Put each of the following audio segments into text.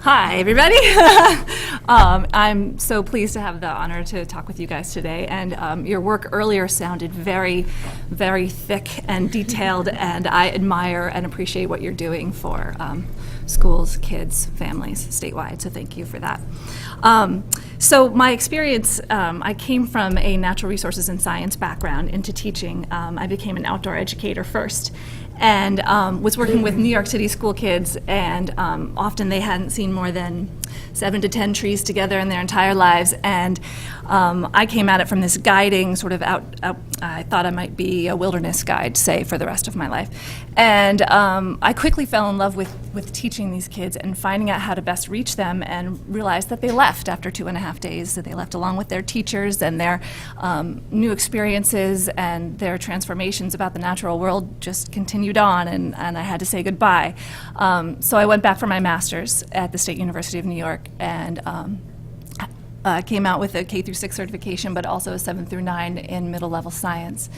Hi, everybody. I'm so pleased to have the honor to talk with you guys today. And your work earlier sounded very, very thick and detailed, and I admire and appreciate what you're doing for schools, kids, families statewide. So thank you for that. So my experience, I came from a natural resources and science background into teaching. I became an outdoor educator first, and was working with New York City school kids, and often they hadn't seen more than 7 to 10 trees together in their entire lives. And I came at it from this guiding sort of I thought I might be a wilderness guide, say, for the rest of my life. And I quickly fell in love with teaching these kids and finding out how to best reach them, and realized that they left after 2.5 days, that they left along with their teachers and their new experiences, and their transformations about the natural world just continued on, and I had to say goodbye. So I went back for my master's at the State University of New York, and came out with a K through 6 certification, but also a 7 through 9 in middle level science.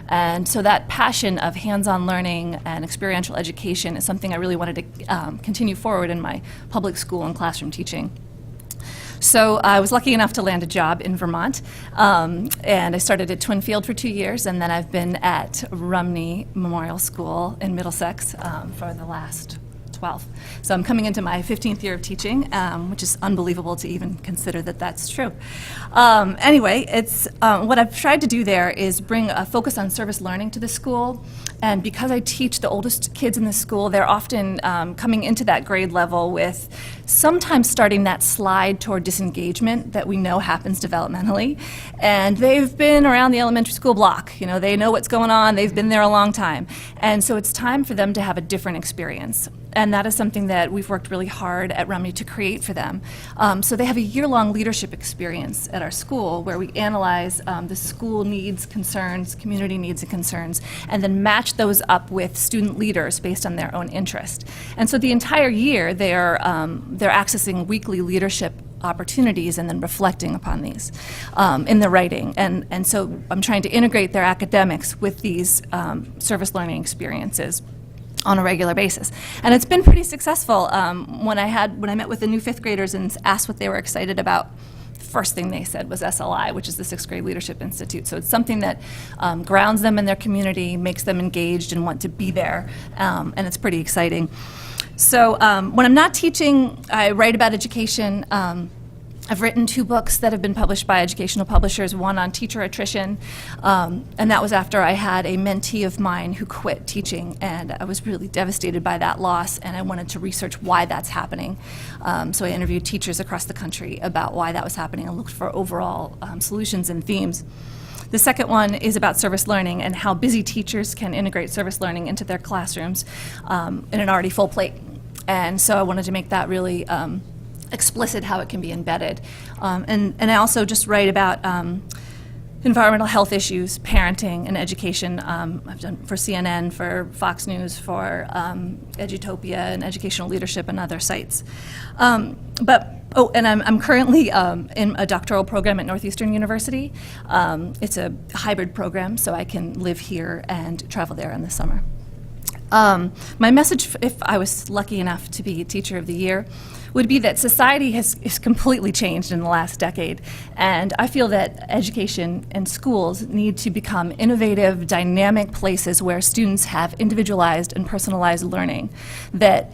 And so that passion of hands-on learning and experiential education is something I really wanted to continue forward in my public school and classroom teaching. So I was lucky enough to land a job in Vermont, and I started at Twinfield for 2 years, and then I've been at Rumney Memorial School in Middlesex for the last 12. So I'm coming into my 15th year of teaching, which is unbelievable to even consider that that's true. Anyway, it's what I've tried to do there is bring a focus on service learning to the school. And because I teach the oldest kids in the school, they're often coming into that grade level with sometimes starting that slide toward disengagement that we know happens developmentally. And they've been around the elementary school block. You know, they know what's going on. They've been there a long time. And so it's time for them to have a different experience. And that is something that we've worked really hard at Rumney to create for them. So they have a year-long leadership experience at our school where we analyze the school needs, concerns, community needs and concerns, and then match those up with student leaders based on their own interest. And so the entire year they're accessing weekly leadership opportunities and then reflecting upon these in their writing. And so I'm trying to integrate their academics with these service learning experiences on a regular basis. And it's been pretty successful. When I met with the new 5th graders and asked what they were excited about, the first thing they said was SLI, which is the 6th Grade Leadership Institute. So it's something that grounds them in their community, makes them engaged and want to be there, and it's pretty exciting. So when I'm not teaching, I write about education. I've written 2 books that have been published by educational publishers, one on teacher attrition, and that was after I had a mentee of mine who quit teaching, and I was really devastated by that loss, and I wanted to research why that's happening. So I interviewed teachers across the country about why that was happening and looked for overall solutions and themes. The second one is about service learning and how busy teachers can integrate service learning into their classrooms in an already full plate. And so I wanted to make that really explicit how it can be embedded. And I also just write about environmental health issues, parenting, and education. I've done for CNN, for Fox News, for Edutopia, and Educational Leadership, and other sites. And I'm currently in a doctoral program at Northeastern University. It's a hybrid program, so I can live here and travel there in the summer. My message, if I was lucky enough to be Teacher of the Year, would be that society has completely changed in the last decade, and I feel that education and schools need to become innovative, dynamic places where students have individualized and personalized learning that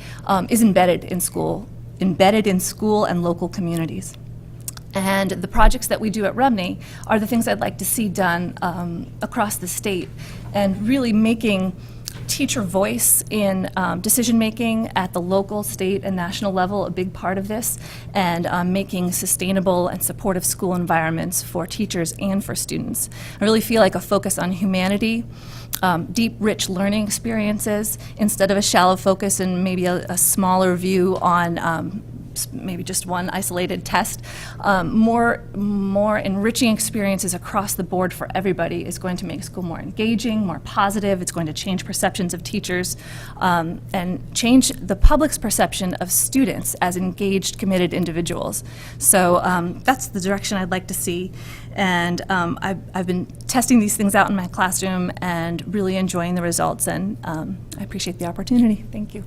is embedded in school and local communities. And the projects that we do at Rumney are the things I'd like to see done across the state, and really making teacher voice in decision-making at the local, state, and national level a big part of this, and making sustainable and supportive school environments for teachers and for students. I really feel like a focus on humanity, deep, rich learning experiences, instead of a shallow focus and maybe a smaller view on maybe just one isolated test. More enriching experiences across the board for everybody is going to make school more engaging, more positive. It's going to change perceptions of teachers and change the public's perception of students as engaged, committed individuals. So that's the direction I'd like to see. And I've been testing these things out in my classroom and really enjoying the results, and I appreciate the opportunity. Thank you.